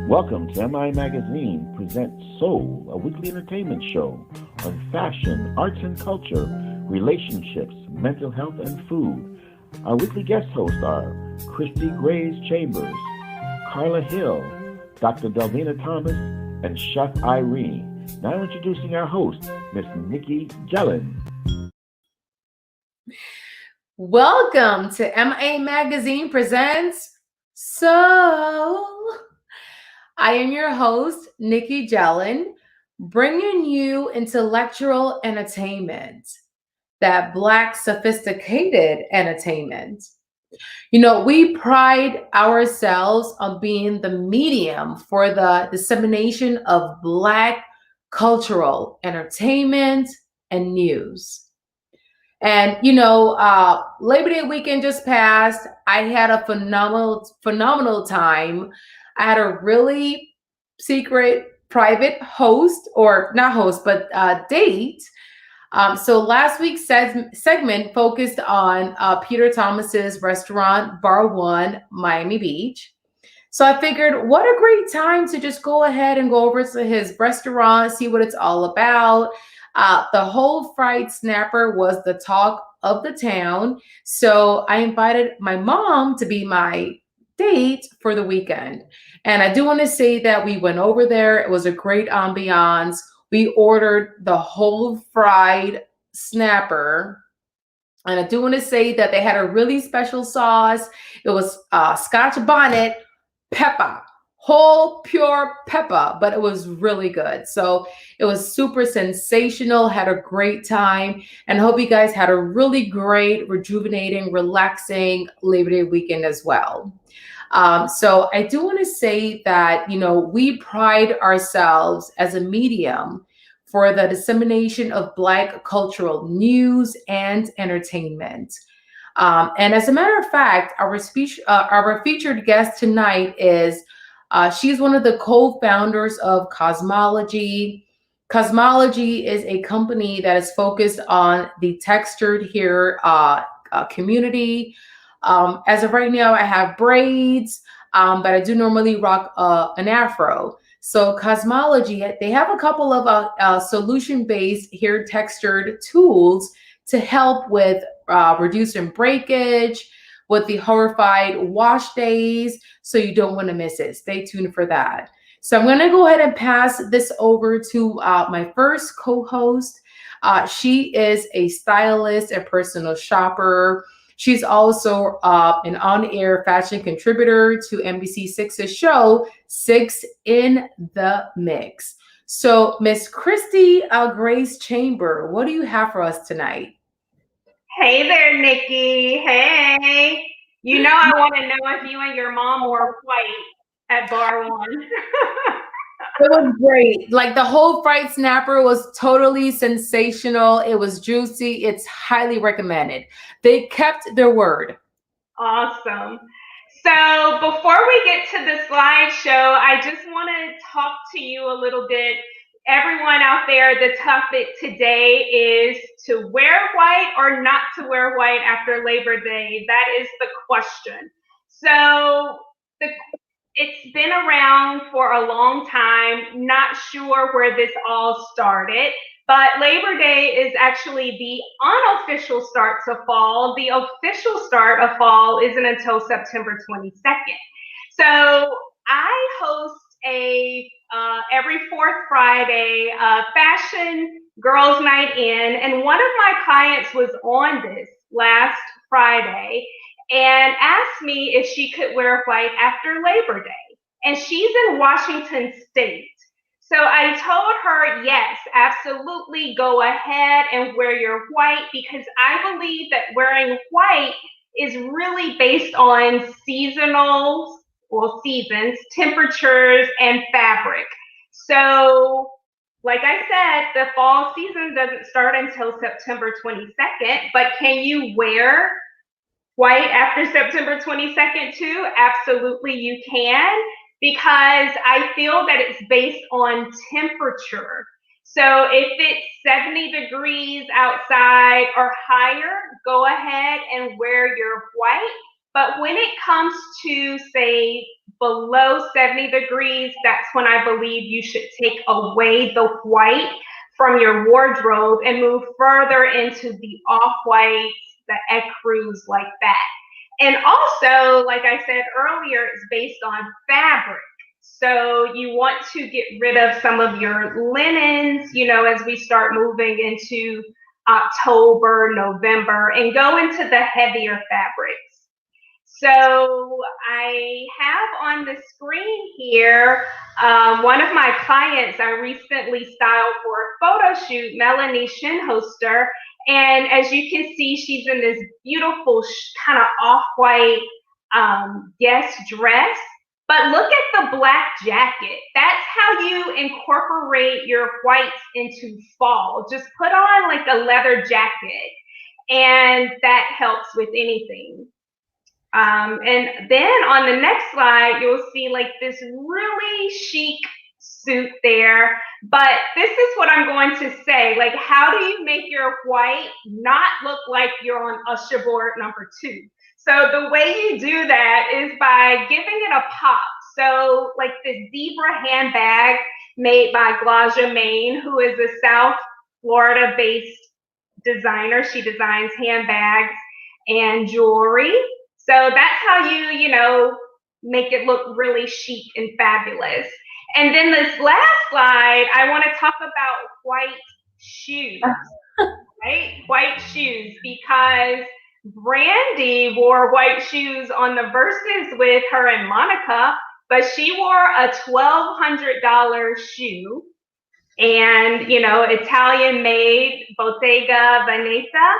Welcome to MI Magazine presents Soul, a weekly entertainment show on fashion, arts and culture, relationships, mental health, and food. Our weekly guest hosts are Christy Grays Chambers, Carla Hill, Dr. Delvena Thomas, and Chef Irie. Now introducing our host, Miss Nicky, Gelin. Welcome to MA Magazine presents Soul. I am your host, Nicky, Gelin, bringing you intellectual entertainment, that Black sophisticated entertainment. You know, we pride ourselves on being the medium for the dissemination of Black cultural entertainment and news. And Labor Day weekend just passed. I had a phenomenal time. I had a really secret, private host, or not host, but date. So last week's segment focused on Peter Thomas's restaurant, Bar One, Miami Beach. So I figured, what a great time to just go ahead and go over to his restaurant, see what it's all about. The whole fried snapper was the talk of the town. So I invited my mom to be my date for the weekend. And I do want to say that we went over there. It was a great ambiance. We ordered the whole fried snapper. And I do want to say that they had a really special sauce. It was Scotch bonnet pepper, whole pure pepper, but it was really good. So it was super sensational, had a great time, and hope you guys had a really great, rejuvenating, relaxing Labor Day weekend as well. So I do want to say that, we pride ourselves as a medium for the dissemination of Black cultural news and entertainment. And as a matter of fact, our featured guest tonight is, she's one of the co-founders of Cosmology. Cosmology is a company that is focused on the textured hair community. As of right now, I have braids, but I do normally rock an afro. So Cosmology, they have a couple of solution-based hair textured tools to help with reducing breakage, with the horrified wash days. So you don't want to miss it. Stay tuned for that. So I'm going to go ahead and pass this over to my first co-host. She is a stylist and personal shopper. She's also an on-air fashion contributor to NBC6's show, Six in the Mix. So Miss Christy Grace Chamber, what do you have for us tonight? Hey there, Nicky. Hey. I want to know if you and your mom were white at Bar One. It was great. Like the whole fried snapper was totally sensational. It was juicy. It's highly recommended. They kept their word. Awesome. So before we get to the slideshow, I just want to talk to you a little bit. Everyone out there, the topic today is to wear white or not to wear white after Labor Day. That is the question. So it's been around for a long time, not sure where this all started, but Labor Day is actually the unofficial start to fall. The official start of fall isn't until September 22nd. So I host every fourth Friday fashion girls night in, and one of my clients was on this last Friday and asked me if she could wear white after Labor Day. And she's in Washington State. So I told her, yes, absolutely go ahead and wear your white, because I believe that wearing white is really based on seasons, temperatures, and fabric. So like I said, the fall season doesn't start until September 22nd, but can you wear white after September 22nd too? Absolutely you can, because I feel that it's based on temperature. So if it's 70 degrees outside or higher, go ahead and wear your white. But when it comes to, say, below 70 degrees, that's when I believe you should take away the white from your wardrobe and move further into the off-whites, the ecru's, like that. And also, like I said earlier, it's based on fabric. So you want to get rid of some of your linens, as we start moving into October, November, and go into the heavier fabrics. So I have on the screen here one of my clients I recently styled for a photo shoot, Melanie Shinhoster. And as you can see, she's in this beautiful kind of off-white guest dress. But look at the black jacket. That's how you incorporate your whites into fall. Just put on like a leather jacket, and that helps with anything. And then on the next slide, you'll see like this really chic suit there. But this is what I'm going to say. Like, how do you make your white not look like you're on Usher board number 2? So the way you do that is by giving it a pop. So like this zebra handbag made by Glaja Main, who is a South Florida-based designer. She designs handbags and jewelry. So that's how you make it look really chic and fabulous. And then this last slide, I want to talk about white shoes, right? White shoes, because Brandy wore white shoes on the Verses with her and Monica, but she wore a $1,200 shoe, and Italian made Bottega Veneta.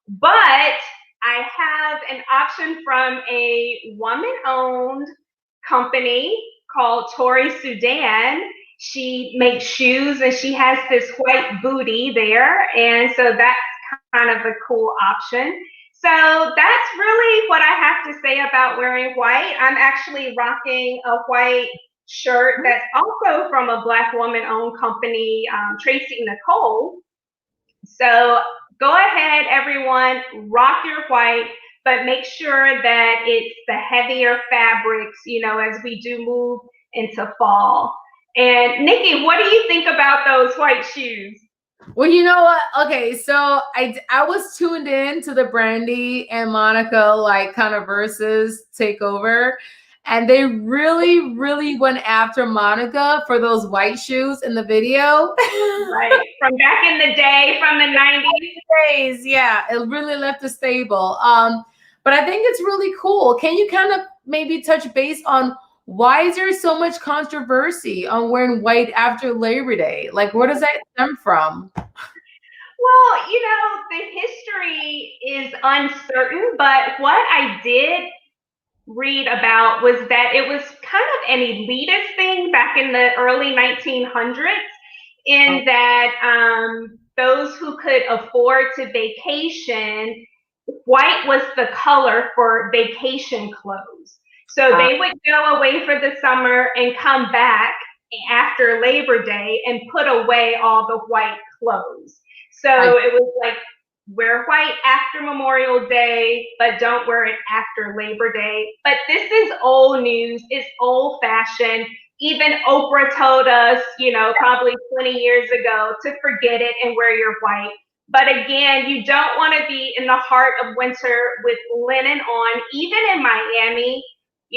But I have an option from a woman-owned company called Tori Sudan. She makes shoes, and she has this white booty there, and so that's kind of a cool option. So that's really what I have to say about wearing white. I'm actually rocking a white shirt that's also from a Black woman-owned company, Tracy Nicole. So go ahead, everyone, rock your white, but make sure that it's the heavier fabrics, as we do move into fall. And Nikki, what do you think about those white shoes? Well, you know what? Okay, so I was tuned in to the Brandy and Monica like kind of Versus takeover, and they really, really went after Monica for those white shoes in the video. Right, from back in the day, from the 90s. Yeah, it really left a stable. But I think it's really cool. Can you kind of maybe touch base on why is there so much controversy on wearing white after Labor Day? Like, where does that stem from? Well, the history is uncertain, but what I did read about was that it was kind of an elitist thing back in the early 1900s, in that those who could afford to vacation, white was the color for vacation clothes. So they would go away for the summer and come back after Labor Day and put away all the white clothes. So it was like, wear white after Memorial Day, but don't wear it after Labor Day. But this is old news. It's old fashioned. Even Oprah told us, probably 20 years ago to forget it and wear your white. But again, you don't want to be in the heart of winter with linen on, even in Miami,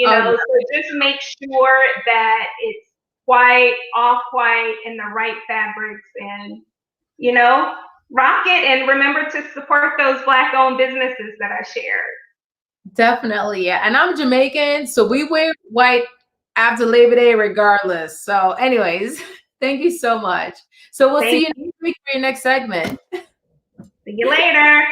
so just make sure that it's white, off-white, and the right fabrics, and, rock it, and remember to support those Black-owned businesses that I shared. Definitely, yeah. And I'm Jamaican, so we wear white after Labor Day regardless. So anyways, thank you so much. So we'll see you next week for your next segment. See you later.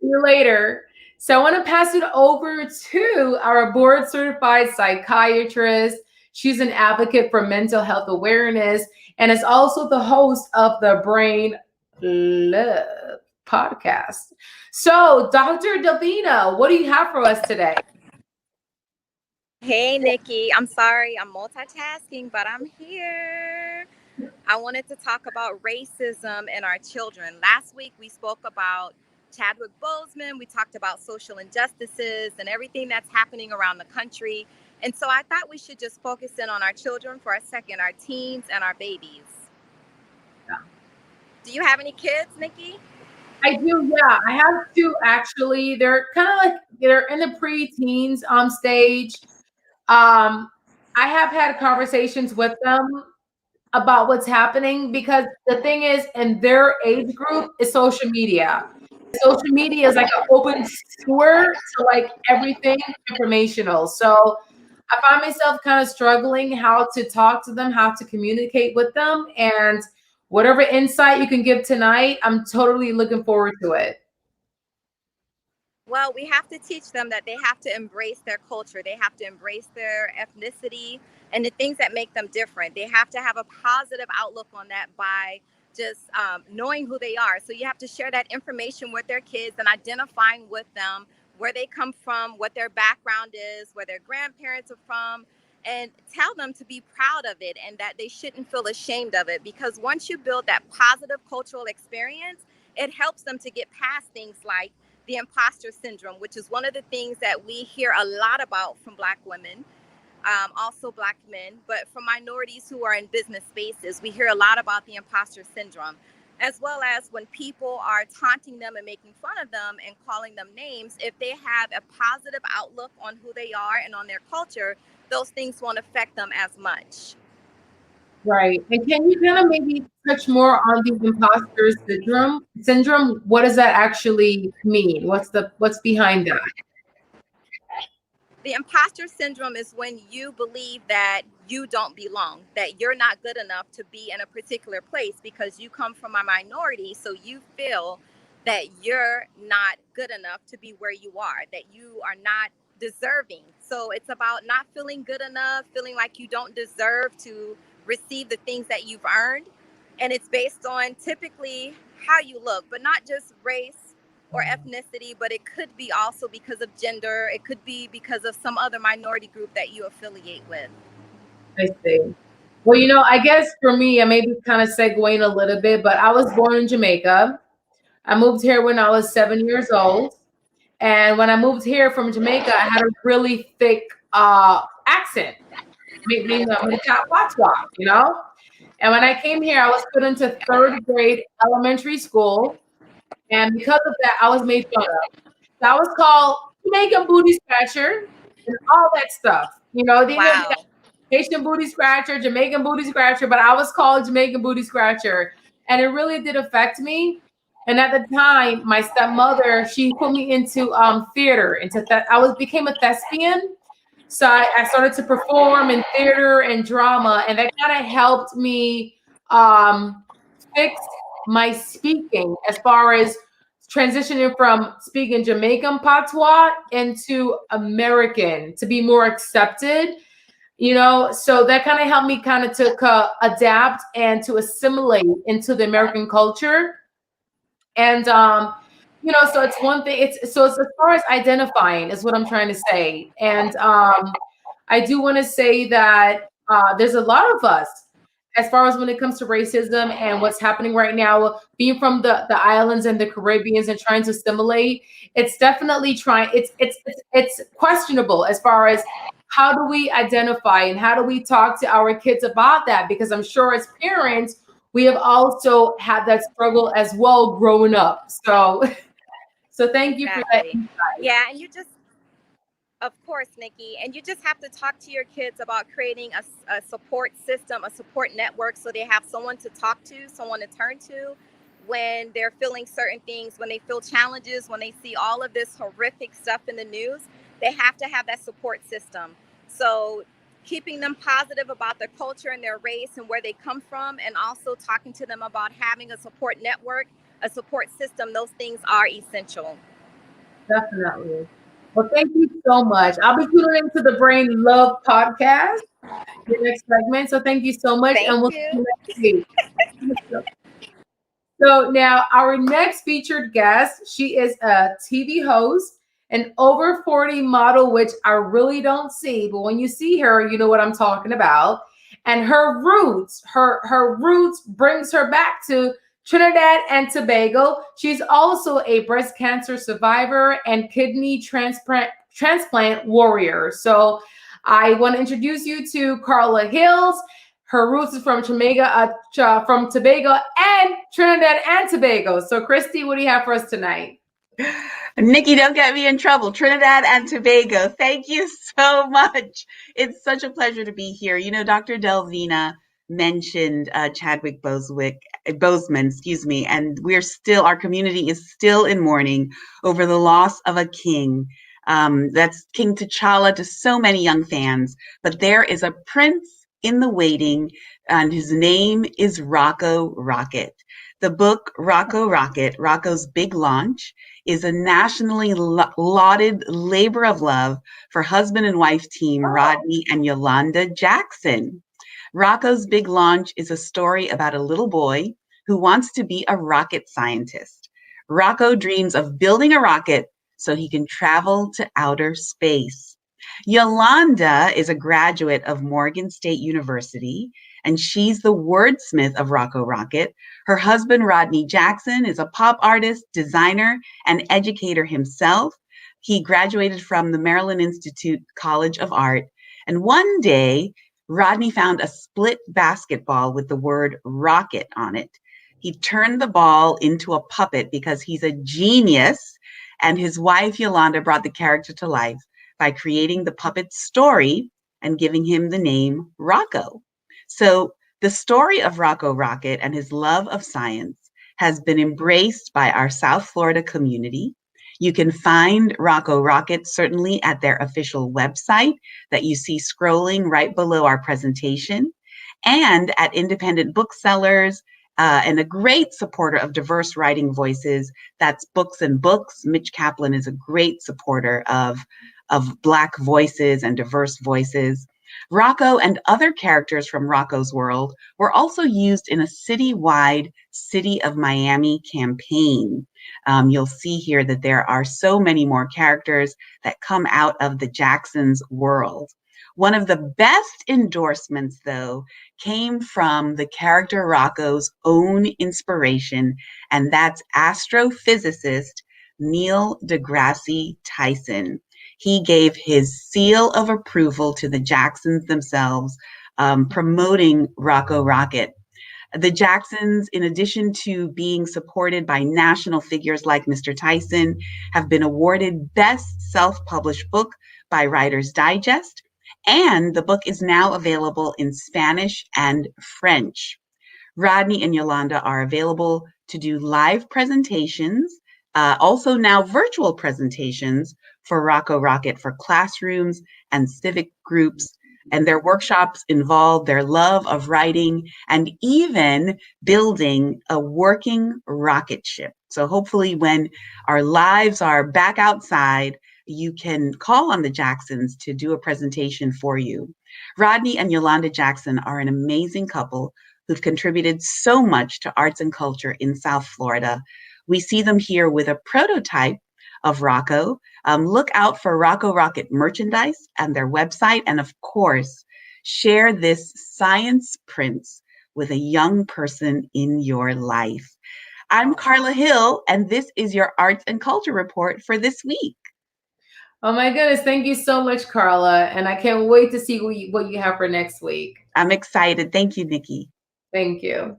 See you later. So I want to pass it over to our board certified psychiatrist. She's an advocate for mental health awareness and is also the host of the Brain Love podcast. So Dr. Delvena, what do you have for us today? Hey, Nikki. I'm sorry, I'm multitasking, but I'm here. I wanted to talk about racism in our children. Last week, we spoke about Chadwick Boseman. We talked about social injustices and everything that's happening around the country. And so I thought we should just focus in on our children for a second, our teens and our babies. Yeah. Do you have any kids, Nikki? I do, yeah. I have two actually. They're kind of like they're in the pre-teens stage. I have had conversations with them about what's happening because the thing is, in their age group, is social media. Social media is like an open sewer to like everything informational. So I find myself kind of struggling how to talk to them, how to communicate with them, and whatever insight you can give tonight, I'm totally looking forward to it. Well, we have to teach them that they have to embrace their culture. They have to embrace their ethnicity and the things that make them different. They have to have a positive outlook on that by just knowing who they are. So you have to share that information with their kids and identifying with them where they come from, what their background is, where their grandparents are from, and tell them to be proud of it and that they shouldn't feel ashamed of it. Because once you build that positive cultural experience, it helps them to get past things like the imposter syndrome, which is one of the things that we hear a lot about from Black women, also Black men, but from minorities who are in business spaces, we hear a lot about the imposter syndrome, as well as when people are taunting them and making fun of them and calling them names. If they have a positive outlook on who they are and on their culture, those things won't affect them as much. Right. And can you kind of maybe touch more on the imposter syndrome? What does that actually mean? What's behind that? The imposter syndrome is when you believe that you don't belong, that you're not good enough to be in a particular place because you come from a minority. So you feel that you're not good enough to be where you are, that you are not deserving. So it's about not feeling good enough, feeling like you don't deserve to receive the things that you've earned. And it's based on typically how you look, but not just race or ethnicity, but it could be also because of gender. It could be because of some other minority group that you affiliate with. I see. Well, I guess for me, I may be kind of segueing a little bit, but I was born in Jamaica. I moved here when I was 7 years old. And when I moved here from Jamaica, I had a really thick accent. And when I came here, I was put into third grade elementary school. And because of that, I was made fun of. So I was called Jamaican booty scratcher and all that stuff. Wow. Haitian booty scratcher, Jamaican booty scratcher, but I was called Jamaican booty scratcher. And it really did affect me. And at the time, my stepmother, she put me into theater. Became a thespian. So I started to perform in theater and drama, and that kind of helped me fix my speaking as far as transitioning from speaking Jamaican patois into American to be more accepted. So that kind of helped me kind of to adapt and to assimilate into the American culture. And so it's one thing. It's as far as identifying is what I'm trying to say. And I do want to say that there's a lot of us, as far as when it comes to racism and what's happening right now, being from the islands and the Caribbeans and trying to assimilate. It's definitely it's questionable as far as how do we identify and how do we talk to our kids about that? Because I'm sure as parents, we have also had that struggle as well growing up. So thank you for that insight. Yeah, and of course, Nikki, and you just have to talk to your kids about creating a support system, a support network, so they have someone to talk to, someone to turn to when they're feeling certain things, when they feel challenges, when they see all of this horrific stuff in the news. They have to have that support system. So keeping them positive about their culture and their race and where they come from, and also talking to them about having a support network, a support system, those things are essential. Definitely. Well, thank you so much. I'll be tuning into the Brain Love podcast, the next segment. So thank you so much. Thank and we'll you. see you next week. So now our next featured guest, she is a TV host, an over 40 model, which I really don't see, but when you see her, you know what I'm talking about. And her roots brings her back to Trinidad and Tobago. She's also a breast cancer survivor and kidney transplant warrior. So I want to introduce you to Carla Hills. Her roots is from Tobago and Trinidad and Tobago. So Christy, what do you have for us tonight? Nikki, don't get me in trouble. Trinidad and Tobago, thank you so much. It's such a pleasure to be here. You know, Dr. Delvena mentioned Chadwick Boseman, and our community is still in mourning over the loss of a king. That's King T'Challa to so many young fans. But there is a prince in the waiting, and his name is Rocco Rocket. The book Rocco Rocket, Rocco's Big Launch, is a nationally lauded labor of love for husband and wife team Rodney and Yolanda Jackson. Rocco's Big Launch is a story about a little boy who wants to be a rocket scientist. Rocco dreams of building a rocket so he can travel to outer space. Yolanda is a graduate of Morgan State University, and she's the wordsmith of Rocco Rocket. Her husband, Rodney Jackson, is a pop artist, designer, and educator himself. He graduated from the Maryland Institute College of Art. And one day, Rodney found a split basketball with the word rocket on it. He turned the ball into a puppet because he's a genius, and his wife, Yolanda, brought the character to life by creating the puppet's story and giving him the name Rocco. So the story of Rocco Rocket and his love of science has been embraced by our South Florida community. You can find Rocco Rocket certainly at their official website that you see scrolling right below our presentation, and at independent booksellers, and a great supporter of diverse writing voices. That's Books and Books. Mitch Kaplan is a great supporter of Black voices and diverse voices. Rocco and other characters from Rocco's world were also used in a citywide City of Miami campaign. You'll see here that there are so many more characters that come out of the Jacksons' world. One of the best endorsements, though, came from the character Rocco's own inspiration, and that's astrophysicist Neil deGrasse Tyson. He gave his seal of approval to the Jacksons themselves, promoting Rocco Rocket. The Jacksons, in addition to being supported by national figures like Mr. Tyson, have been awarded Best Self-Published Book by Writer's Digest, and the book is now available in Spanish and French. Rodney and Yolanda are available to do live presentations, also now virtual presentations for Rocco Rocket for classrooms and civic groups. And their workshops involve their love of writing and even building a working rocket ship. So hopefully when our lives are back outside, you can call on the Jacksons to do a presentation for you. Rodney and Yolanda Jackson are an amazing couple who've contributed so much to arts and culture in South Florida. We see them here with a prototype of Rocco. Look out for Rocco Rocket merchandise and their website. And of course, share this science prince with a young person in your life. I'm Carla Hill, and this is your Arts and Culture Report for this week. Oh my goodness. Thank you so much, Carla. And I can't wait to see what you have for next week. I'm excited. Thank you, Nikki. Thank you.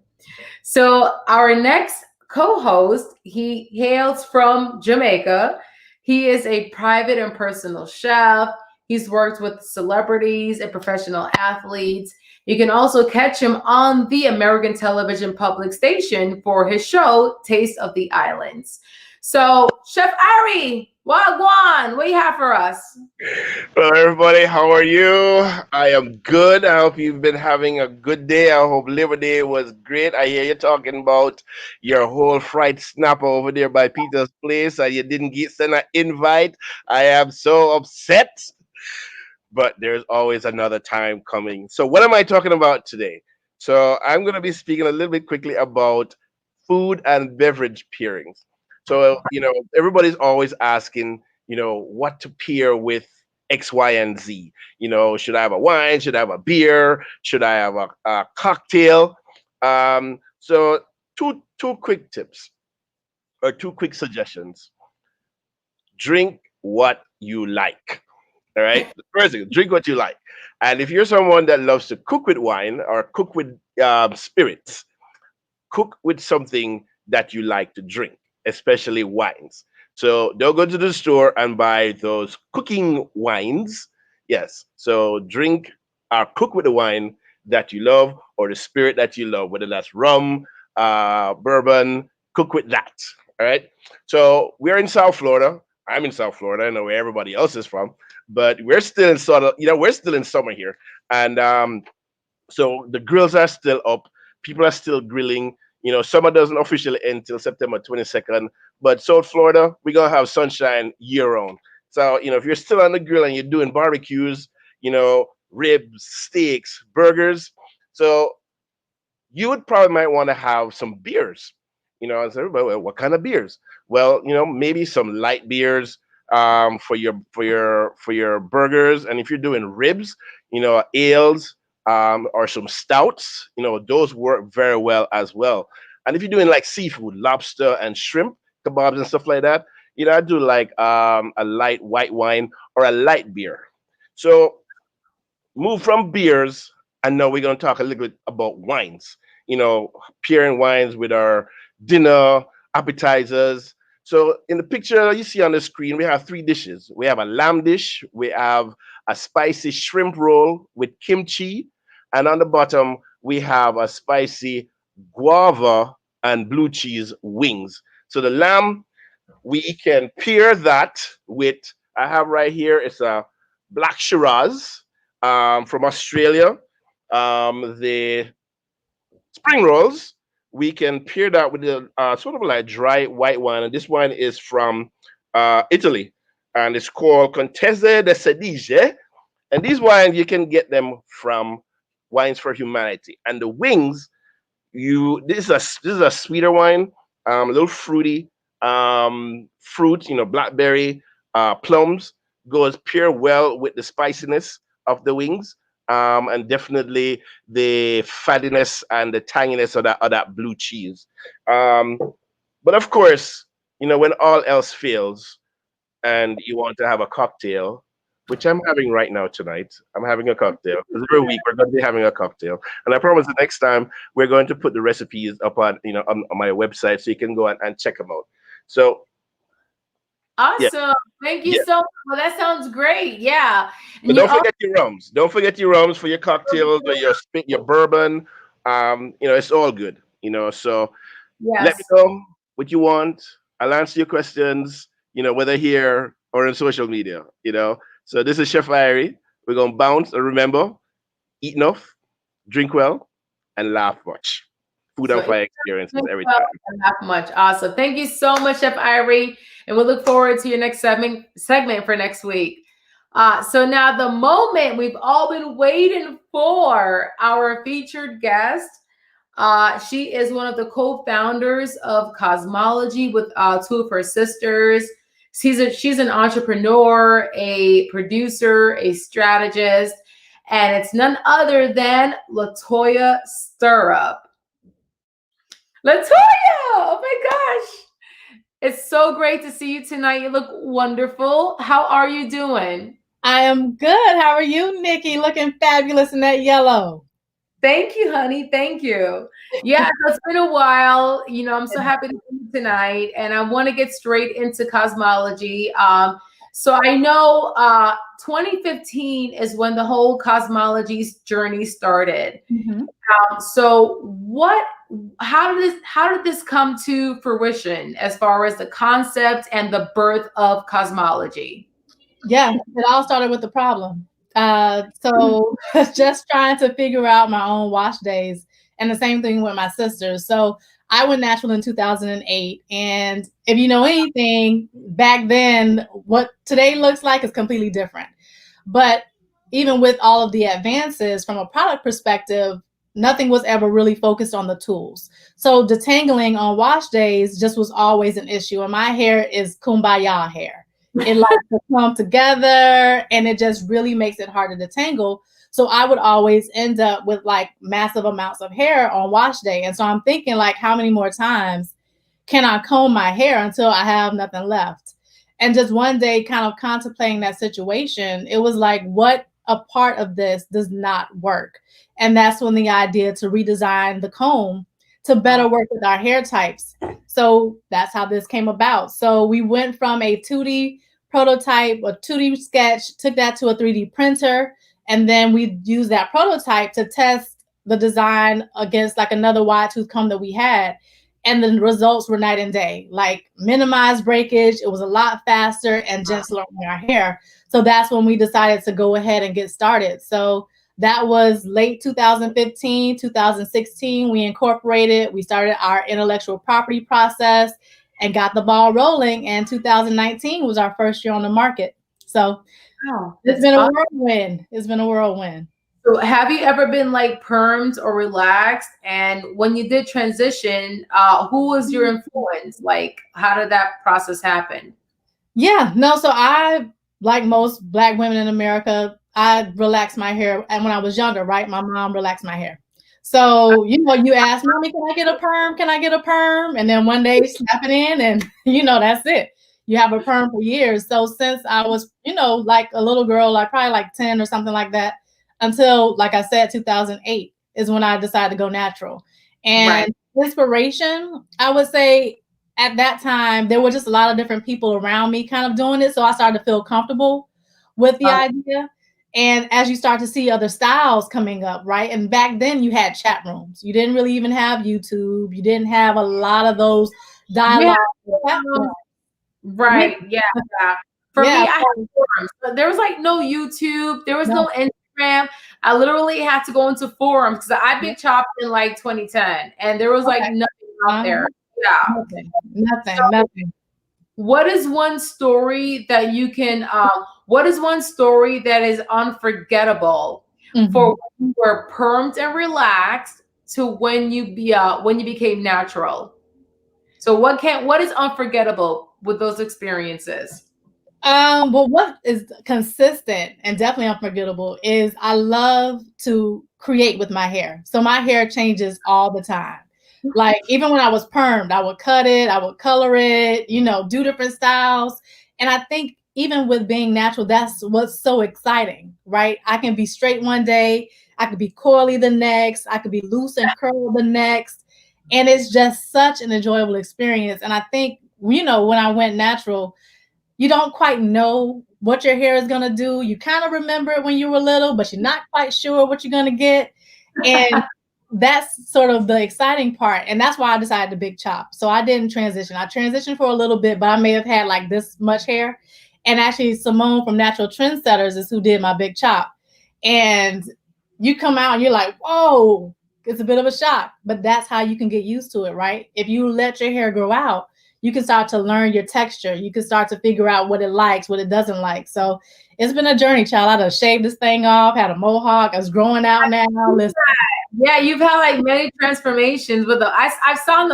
So our next co-host, he hails from Jamaica. He is a private and personal chef. He's worked with celebrities and professional athletes. You can also catch him on the American television public station for his show, Taste of the Islands. So, Chef Ari Waguan, what do you have for us? Hello, everybody. How are you? I am good. I hope you've been having a good day. I hope Labor Day was great. I hear you talking about your whole fried snapper over there by Peter's Place, and you didn't send an invite. I am so upset, but there's always another time coming. So what am I talking about today? So I'm going to be speaking a little bit quickly about food and beverage pairings. So, everybody's always asking, what to pair with X, Y, and Z. Should I have a wine? Should I have a beer? Should I have a cocktail? So two quick tips or two quick suggestions. Drink what you like. All right. The first thing, drink what you like. And if you're someone that loves to cook with wine or cook with spirits, cook with something that you like to drink, especially wines. So don't go to the store and buy those cooking wines. Yes. So drink or cook with the wine that you love or the spirit that you love, whether that's rum, bourbon, cook with that. All right. So we're in South Florida. I'm in South Florida. I know where everybody else is from, but we're still in sort of, we're still in summer here. And so the grills are still up. People are still grilling. Summer doesn't officially end till September 22nd, but South Florida, we're going to have sunshine year round. So, if you're still on the grill and you're doing barbecues, ribs, steaks, burgers, so you would probably might want to have some beers. I said, well, what kind of beers? Well, maybe some light beers for your burgers, and if you're doing ribs, ales or some stouts, those work very well as well. And if you're doing like seafood, lobster and shrimp kebabs and stuff like that, I do like a light white wine or a light beer. So move from beers, and now we're going to talk a little bit about wines. Pairing wines with our dinner, appetizers. So in the picture you see on the screen, we have three dishes. We have a lamb dish, we have a spicy shrimp roll with kimchi, and on the bottom we have a spicy guava and blue cheese wings. So the lamb, we can pair that with, I have right here, it's a black Shiraz from Australia. The spring rolls, we can pair that with a sort of like dry white wine. And this wine is from Italy, and it's called Contese de Sedige. And these wines, you can get them from Wines for Humanity. And the wings, this is a sweeter wine, a little fruity, fruit, blackberry, plums, goes pair well with the spiciness of the wings. And definitely the fattiness and the tanginess of that blue cheese. But of course, when all else fails and you want to have a cocktail, which I'm having right now tonight, I'm having a cocktail. Because every week we're going to be having a cocktail, and I promise the next time we're going to put the recipes up on on my website, so you can go and check them out. So awesome. Yeah. Thank you so much. Well, that sounds great. Yeah. But don't forget your rums. Don't forget your rums for your cocktails or your bourbon. It's all good. So let me know what you want. I'll answer your questions. Whether here or on social media. So this is Chef Irie. We're gonna bounce, and remember, eat enough, drink well, and laugh much. Food and fire experiences every time. Laugh much. Awesome. Thank you so much, Chef Irie, and we'll look forward to your next segment for next week. So now the moment we've all been waiting for, our featured guest. She is one of the co-founders of Cosmology with two of her sisters. She's an entrepreneur, a producer, a strategist, and it's none other than Latoya Stirrup. Latoya! Oh my gosh. It's so great to see you tonight. You look wonderful. How are you doing? I am good. How are you, Nikki? Looking fabulous in that yellow. Thank you, honey. Thank you. Yeah, it's been a while. I'm so happy to see you tonight, and I want to get straight into cosmology. So I know 2015 is when the whole cosmology journey started. Mm-hmm. So how did this come to fruition as far as the concept and the birth of cosmology? Yeah, it all started with the problem. So just trying to figure out my own wash days, and the same thing with my sisters. So I went natural in 2008. And if you know anything, back then, what today looks like is completely different. But even with all of the advances from a product perspective, nothing was ever really focused on the tools. So detangling on wash days just was always an issue. And my hair is kumbaya hair. It likes to come together, and it just really makes it hard to detangle. So I would always end up with like massive amounts of hair on wash day. And so I'm thinking, like, how many more times can I comb my hair until I have nothing left? And just one day kind of contemplating that situation, it was like, what a part of this does not work? And that's when the idea to redesign the comb to better work with our hair types. So that's how this came about. So we went from a 2D prototype, a 2D sketch, took that to a 3D printer, and then we used that prototype to test the design against like another wide tooth comb that we had. And the results were night and day, like minimized breakage. It was a lot faster and gentler on our hair. So that's when we decided to go ahead and get started. So that was late 2015, 2016. We incorporated, we started our intellectual property process and got the ball rolling. And 2019 was our first year on the market. So it's been a whirlwind. It's been a whirlwind. So have you ever been like permed or relaxed? And when you did transition, who was your influence? Like, how did that process happen? Yeah, no, so I, like most Black women in America, I relaxed my hair. And when I was younger, right, my mom relaxed my hair. So, you know, you ask, Mommy, can I get a perm? Can I get a perm? And then one day snap it in and, you know, that's it. You have a perm for years. So since I was, you know, like a little girl, like probably like 10 or something like that, until, like I said, 2008 is when I decided to go natural. And inspiration, I would say at that time, there were just a lot of different people around me kind of doing it. So I started to feel comfortable with the idea. And as you start to see other styles coming up, right? And back then you had chat rooms. You didn't really even have YouTube. You didn't have a lot of those dialogue. Right. Yeah. For me, I had forums. But there was like no YouTube. There was no Instagram. I literally had to go into forums because I big chopped in like 2010 and there was like nothing out there. Yeah. Nothing. What is one story that you can, what is one story that is unforgettable for when you were permed and relaxed to when you became natural? So what is unforgettable with those experiences? Well, what is consistent and definitely unforgettable is I love to create with my hair. So my hair changes all the time. Like even when I was permed, I would cut it, I would color it, you know, do different styles. And I think even with being natural, that's what's so exciting, right? I can be straight one day, I could be coily the next, I could be loose and curled the next. And it's just such an enjoyable experience. And I think, you know, when I went natural, you don't quite know what your hair is going to do. You kind of remember it when you were little, but you're not quite sure what you're going to get. And that's sort of the exciting part. And that's why I decided to big chop. So I didn't transition. I transitioned for a little bit, but I may have had like this much hair. And actually Simone from Natural Trendsetters is who did my big chop. And you come out and you're like, whoa, it's a bit of a shock, but that's how you can get used to it, right? If you let your hair grow out, you can start to learn your texture. You can start to figure out what it likes, what it doesn't like. So it's been a journey, child. I done shaved this thing off, had a mohawk. It's growing out now. Listen. Yeah, you've had like many transformations with I saw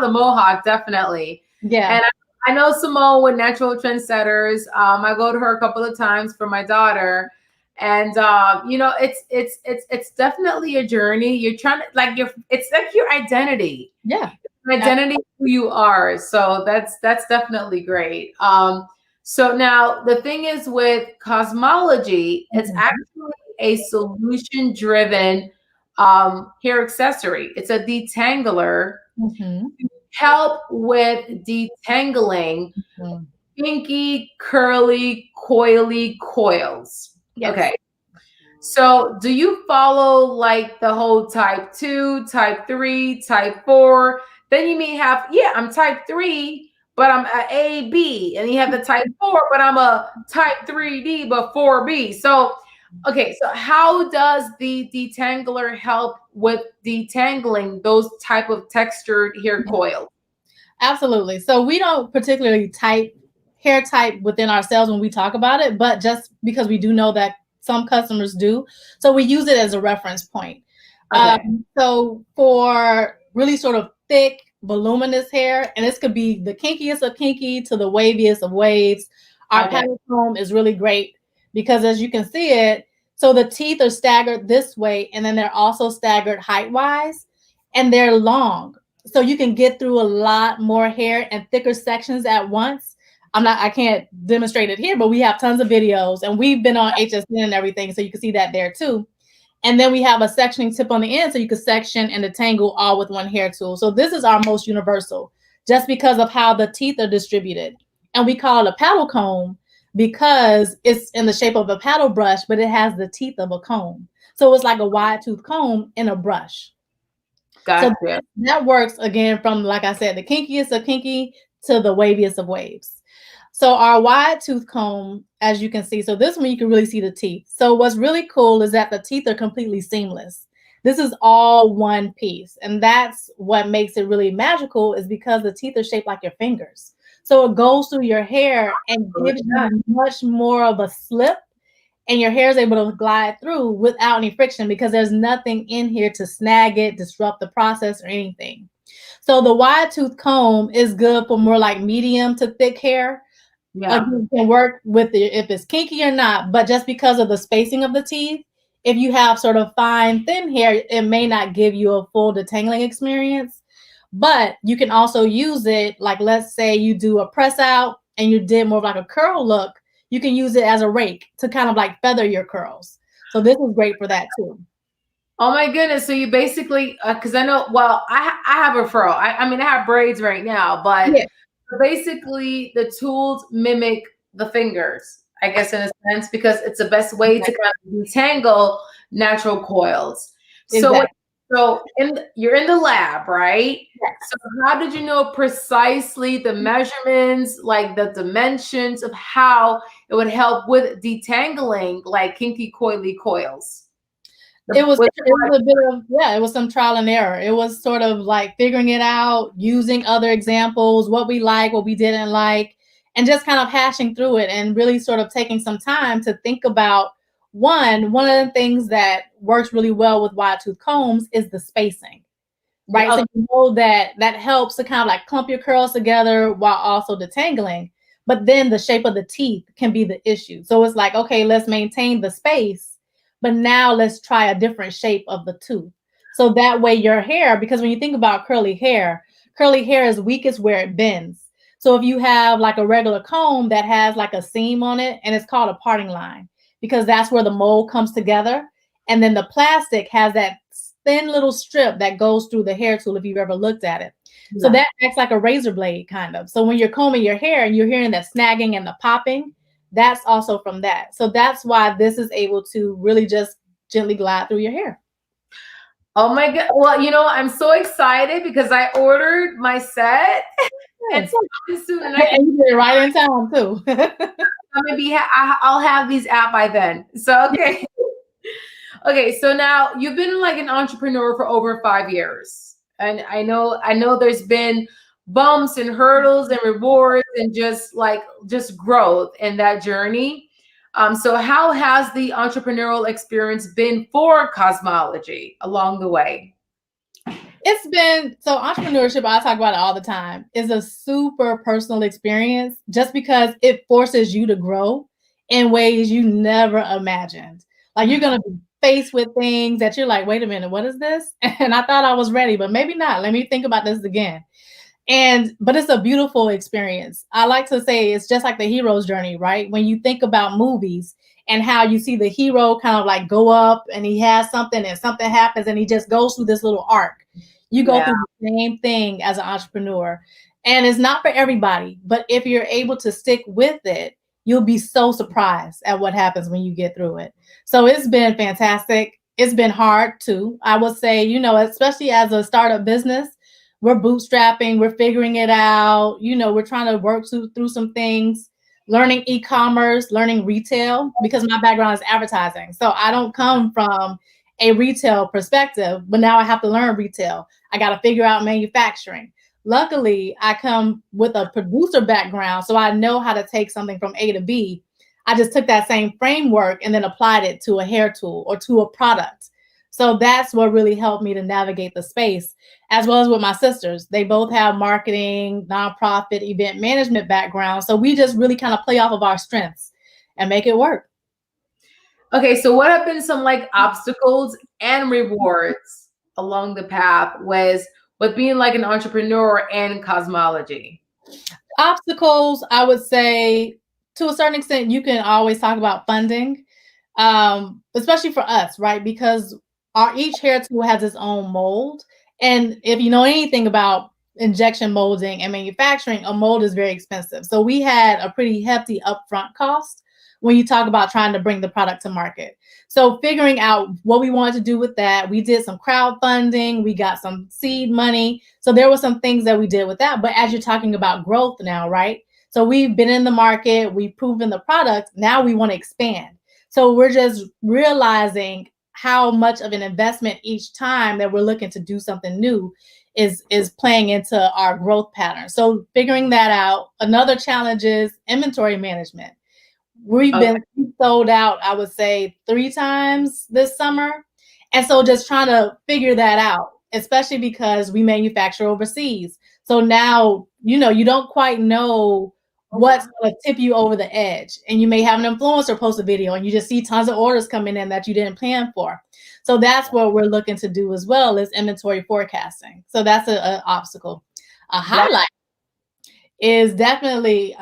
the mohawk definitely. Yeah. And I know Simone with Natural Trendsetters. I go to her a couple of times for my daughter. And you know, it's definitely a journey. You're trying to it's like your identity. Yeah. Identity who you are. So that's definitely great. So now the thing is with Cosmology, it's actually a solution driven hair accessory. It's a detangler to help with detangling kinky, curly, coily coils. Yes. Okay. So do you follow like the whole type 2, type 3, type 4? Then you may have, I'm type 3, but I'm a B. And you have the type 4, but I'm a type 3D, but 4B. So, okay, so how does the detangler help with detangling those type of textured hair coils? Absolutely. So we don't particularly hair type within ourselves when we talk about it, but just because we do know that some customers do. So we use it as a reference point. Okay. So for really sort of thick, voluminous hair, and this could be the kinkiest of kinky to the waviest of waves, Our paddle comb is really great because as you can see it, so the teeth are staggered this way, and then they're also staggered height-wise, and they're long. So you can get through a lot more hair and thicker sections at once. I can't demonstrate it here, but we have tons of videos, and we've been on HSN and everything, so you can see that there too. And then we have a sectioning tip on the end, so you can section and detangle all with one hair tool. So this is our most universal, just because of how the teeth are distributed. And we call it a paddle comb because it's in the shape of a paddle brush, but it has the teeth of a comb. So it's like a wide tooth comb in a brush. Gotcha. So that works again from, like I said, the kinkiest of kinky to the waviest of waves. So our wide tooth comb, as you can see, so this one you can really see the teeth. So what's really cool is that the teeth are completely seamless. This is all one piece. And that's what makes it really magical, is because the teeth are shaped like your fingers. So it goes through your hair and gives you much more of a slip, and your hair is able to glide through without any friction because there's nothing in here to snag it, disrupt the process, or anything. So the wide tooth comb is good for more like medium to thick hair. Yeah. You can work with it if it's kinky or not, but just because of the spacing of the teeth, if you have sort of fine, thin hair, it may not give you a full detangling experience. But you can also use it, like let's say you do a press out and you did more of like a curl look, you can use it as a rake to kind of like feather your curls. So this is great for that too. Oh my goodness. So you basically, because I know, well, I have a fro. I mean, I have braids right now, but Yeah. basically the tools mimic the fingers, I guess, in a sense, because it's the best way to kind of detangle natural coils. Exactly. So you're in the lab, right? Yes. So how did you know precisely the measurements, like the dimensions of how it would help with detangling like kinky coily coils? It was a bit of, it was some trial and error. It was sort of like figuring it out, using other examples, what we like, what we didn't like, and just kind of hashing through it and really sort of taking some time to think about one of the things that works really well with wide tooth combs is the spacing, right? Okay. So you know that helps to kind of like clump your curls together while also detangling, but then the shape of the teeth can be the issue. So it's like, okay, let's maintain the space, but now let's try a different shape of the tooth. So that way your hair, because when you think about curly hair is weakest where it bends. So if you have like a regular comb that has like a seam on it, and it's called a parting line, because that's where the mold comes together. And then the plastic has that thin little strip that goes through the hair tool if you've ever looked at it. Yeah. So that acts like a razor blade kind of. So when you're combing your hair and you're hearing that snagging and the popping, that's also from that. So that's why this is able to really just gently glide through your hair. Oh my God. Well, you know, I'm so excited because I ordered my set. And so soon, and you did it right in time too. I'll have these out by then. So, okay. Okay. So now you've been like an entrepreneur for over 5 years. And I know there's been bumps and hurdles and rewards and just growth in that journey. So how has the entrepreneurial experience been for Cosmology along the way? It's been, so entrepreneurship, I talk about it all the time, is a super personal experience just because it forces you to grow in ways you never imagined. Like you're going to be faced with things that you're like, wait a minute, what is this? And I thought I was ready, but maybe not. Let me think about this again. But it's a beautiful experience. I like to say it's just like the hero's journey, right? When you think about movies and how you see the hero kind of like go up and he has something and something happens and he just goes through this little arc. You go through the same thing as an entrepreneur. And it's not for everybody, but if you're able to stick with it, you'll be so surprised at what happens when you get through it. So it's been fantastic. It's been hard too. I would say, you know, especially as a startup business, we're bootstrapping, we're figuring it out. You know, we're trying to work through some things, learning e-commerce, learning retail, because my background is advertising. So I don't come from a retail perspective, but now I have to learn retail. I got to figure out manufacturing. Luckily, I come with a producer background, so I know how to take something from A to B. I just took that same framework and then applied it to a hair tool or to a product. So that's what really helped me to navigate the space, as well as with my sisters. They both have marketing, nonprofit, event management background. So we just really kind of play off of our strengths and make it work. Okay, so what have been some like obstacles and rewards along the path with being like an entrepreneur and cosmology? Obstacles, I would say, to a certain extent, you can always talk about funding, especially for us, right? Because each hair tool has its own mold. And if you know anything about injection molding and manufacturing, a mold is very expensive. So we had a pretty hefty upfront cost when you talk about trying to bring the product to market. So figuring out what we wanted to do with that, we did some crowdfunding, we got some seed money. So there were some things that we did with that. But as you're talking about growth now, right? So we've been in the market, we've proven the product, now we want to expand. So we're just realizing how much of an investment each time that we're looking to do something new is playing into our growth pattern. So figuring that out. Another challenge is inventory management. We've been sold out, I would say, 3 times this summer. And so just trying to figure that out, especially because we manufacture overseas. So now, you don't quite know what's going to tip you over the edge. And you may have an influencer post a video and you just see tons of orders coming in that you didn't plan for. So that's what we're looking to do as well, is inventory forecasting. So that's an obstacle. A highlight is definitely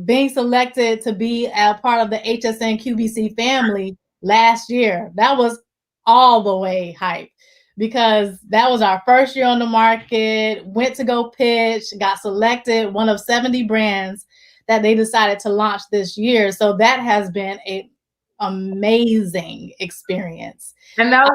being selected to be a part of the HSN QVC family last year. That was all the way hype, because that was our first year on the market, went to go pitch, got selected, one of 70 brands that they decided to launch this year. So that has been an amazing experience. And that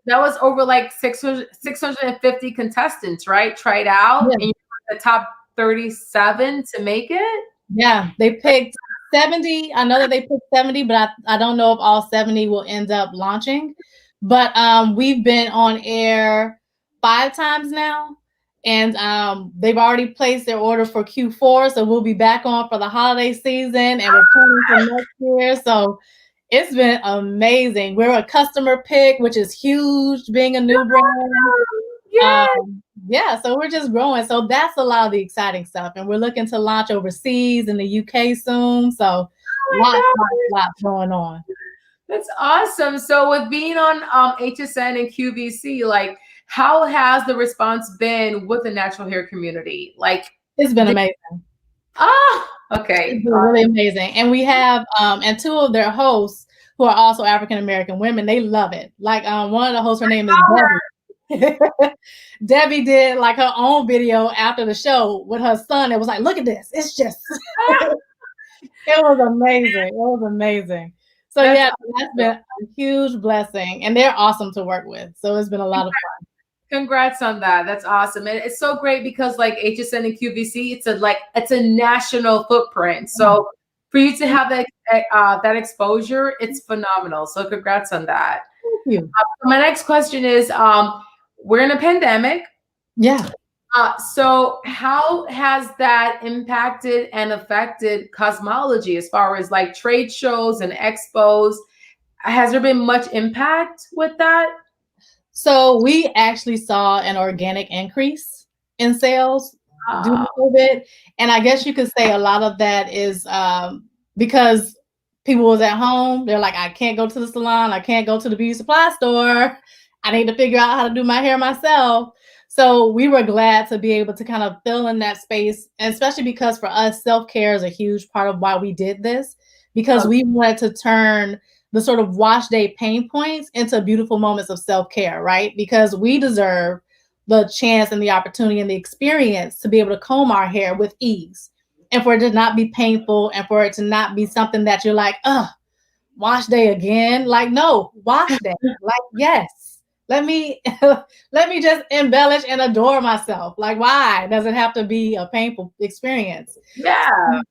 was over like 650 contestants, right? Tried out, and you were the top 37 to make it. Yeah, they picked 70. I know that they picked 70, but I don't know if all 70 will end up launching. But we've been on air 5 times now, and they've already placed their order for Q4. So we'll be back on for the holiday season, and we're planning for next year. So it's been amazing. We're a customer pick, which is huge, being a new brand. Yeah, so we're just growing. So that's a lot of the exciting stuff. And we're looking to launch overseas in the UK soon. So lots going on. That's awesome. So with being on HSN and QVC, like, how has the response been with the natural hair community? Like, it's been amazing. Okay. It's been really amazing. And we have and 2 of their hosts who are also African American women. They love it. Like one of the hosts, her name is Debbie. Debbie did like her own video after the show with her son. It was like, look at this. It's just it was amazing. It was amazing. So that's been a huge blessing, and they're awesome to work with. So it's been a lot of fun. Congrats on that. That's awesome. And it's so great because like HSN and QVC, it's a national footprint. So for you to have that exposure, it's phenomenal. So congrats on that. Thank you. My next question is, we're in a pandemic. Yeah. So how has that impacted and affected cosmology as far as like trade shows and expos? Has there been much impact with that? So we actually saw an organic increase in sales due to COVID. And I guess you could say a lot of that is because people was at home. They're like, I can't go to the salon. I can't go to the beauty supply store. I need to figure out how to do my hair myself. So we were glad to be able to kind of fill in that space, and especially because for us, self-care is a huge part of why we did this, because we wanted to turn the sort of wash day pain points into beautiful moments of self-care, right? Because we deserve the chance and the opportunity and the experience to be able to comb our hair with ease, and for it to not be painful, and for it to not be something that you're like, wash day again. Like, no, wash day. Like, yes. Let me just embellish and adore myself. Like, why does it have to be a painful experience? Yeah.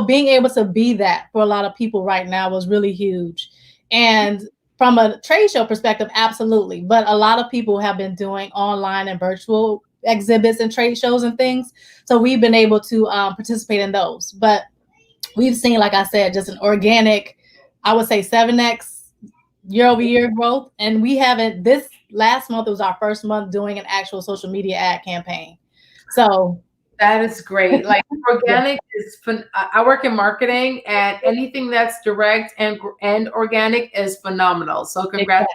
Being able to be that for a lot of people right now was really huge. And from a trade show perspective, absolutely. But a lot of people have been doing online and virtual exhibits and trade shows and things. So we've been able to participate in those. But we've seen, like I said, just an organic, I would say 7x year-over-year growth. And we haven't, this last month was our first month doing an actual social media ad campaign. So that is great. Like organic is fun. I work in marketing, and anything that's direct and organic is phenomenal. So congrats.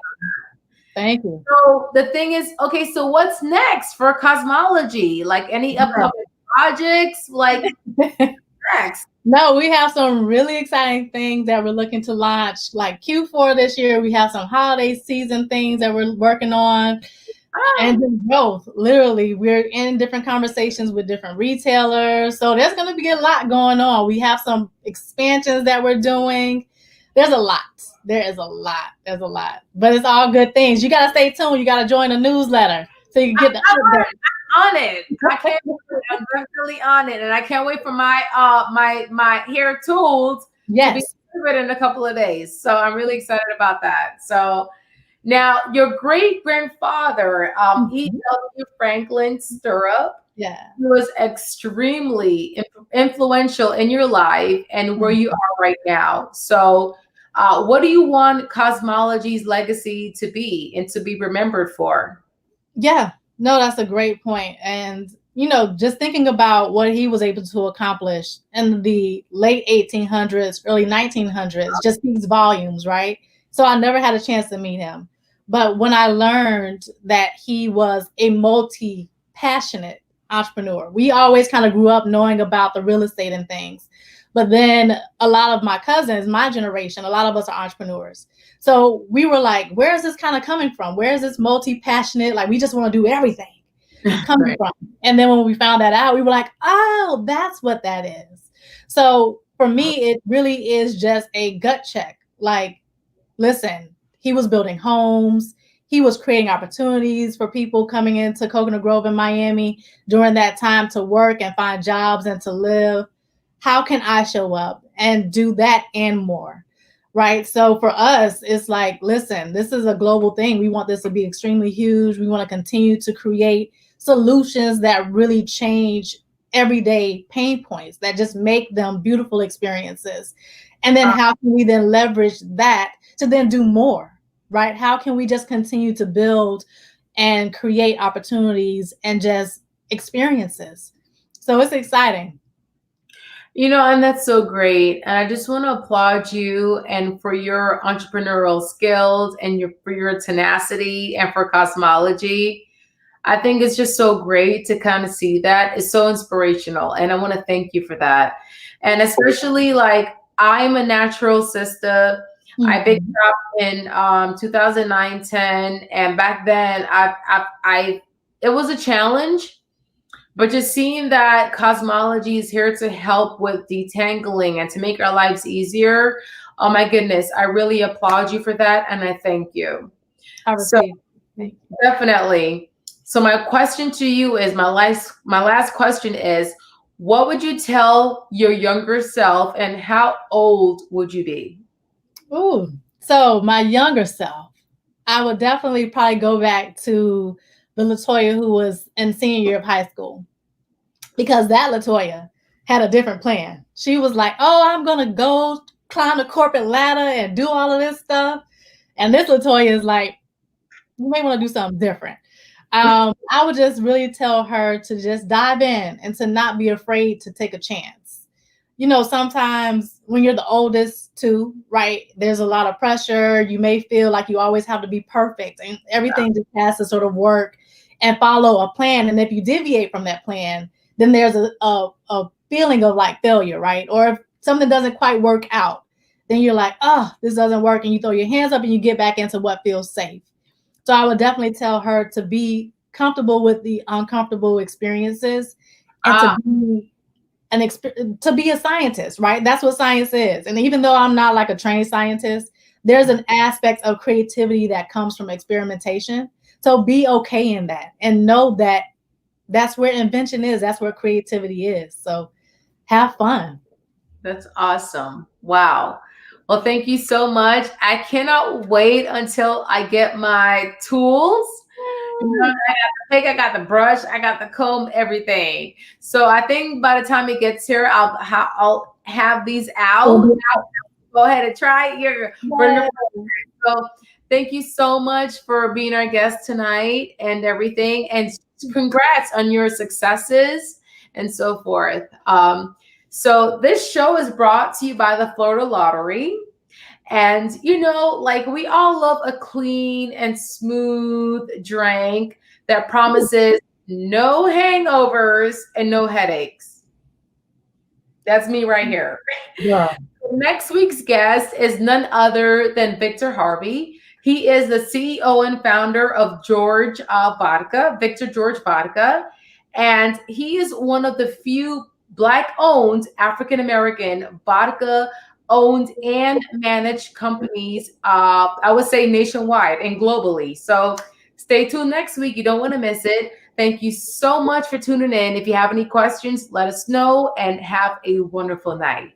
Thank you. So the thing is, okay, so what's next for Cosmology? Like any upcoming projects? Like next? No, we have some really exciting things that we're looking to launch. Like Q4 this year, we have some holiday season things that we're working on. And then growth. Literally, we're in different conversations with different retailers. So there's going to be a lot going on. We have some expansions that we're doing. There's a lot. There is a lot. There's a lot. But it's all good things. You got to stay tuned. You got to join the newsletter so you can get the update. On it. I can't wait. I'm definitely on it. And I can't wait for my my hair tools to be delivered in a couple of days. So I'm really excited about that. So now your great grandfather, E.W. Franklin Stirrup, was extremely influential in your life and where you are right now. So what do you want Cosmology's legacy to be and to be remembered for? Yeah. No, that's a great point. And, you know, just thinking about what he was able to accomplish in the late 1800s, early 1900s, just speaks volumes, right? So I never had a chance to meet him. But when I learned that he was a multi-passionate entrepreneur, we always kind of grew up knowing about the real estate and things. But then a lot of my cousins, my generation, a lot of us are entrepreneurs. So we were like, where is this kind of coming from? Where is this multi-passionate? Like, we just want to do everything coming from. And then when we found that out, we were like, oh, that's what that is. So for me, it really is just a gut check. Like, listen, he was building homes. He was creating opportunities for people coming into Coconut Grove in Miami during that time to work and find jobs and to live. How can I show up and do that and more? Right. So for us, it's like, listen, this is a global thing. We want this to be extremely huge. We want to continue to create solutions that really change everyday pain points, that just make them beautiful experiences. And then how can we then leverage that to then do more, right? How can we just continue to build and create opportunities and just experiences? So it's exciting. You know, and that's so great. And I just want to applaud you and for your entrepreneurial skills and for your tenacity and for Cosmology. I think it's just so great to kind of see that. It's so inspirational. And I want to thank you for that. And especially like I'm a natural sister. I picked up in 2009-10. And back then it was a challenge. But just seeing that Cosmology is here to help with detangling and to make our lives easier, oh my goodness, I really applaud you for that, and I thank you. Definitely. So my question to you is, my last question is, what would you tell your younger self, and how old would you be? Ooh, so my younger self, I would definitely probably go back to the Latoya who was in senior year of high school, because that Latoya had a different plan. She was like, oh, I'm going to go climb the corporate ladder and do all of this stuff. And this Latoya is like, you may want to do something different. I would just really tell her to just dive in and to not be afraid to take a chance. You know, sometimes when you're the oldest too, right, there's a lot of pressure. You may feel like you always have to be perfect and everything just has to sort of work and follow a plan. And if you deviate from that plan, then there's a feeling of like failure, right? Or if something doesn't quite work out, then you're like, oh, this doesn't work. And you throw your hands up and you get back into what feels safe. So I would definitely tell her to be comfortable with the uncomfortable experiences and to be a scientist, right? That's what science is. And even though I'm not like a trained scientist, there's an aspect of creativity that comes from experimentation. So be okay in that and know that that's where invention is. That's where creativity is. So have fun. That's awesome. Wow. Well, thank you so much. I cannot wait until I get my tools. You know, I got the pick, I got the brush, I got the comb, everything. So I think by the time it gets here, I'll have these out. Go ahead and try it. So thank you so much for being our guest tonight and everything. And congrats on your successes and so forth. So this show is brought to you by the Florida Lottery. And, you know, like we all love a clean and smooth drink that promises no hangovers and no headaches. That's me right here. Yeah. Next week's guest is none other than Victor Harvey. He is the CEO and founder of George Vodka, Victor George Vodka. And he is one of the few Black-owned African-American vodka owned and managed companies, I would say nationwide and globally. So stay tuned next week. You don't want to miss it. Thank you so much for tuning in. If you have any questions, let us know and have a wonderful night.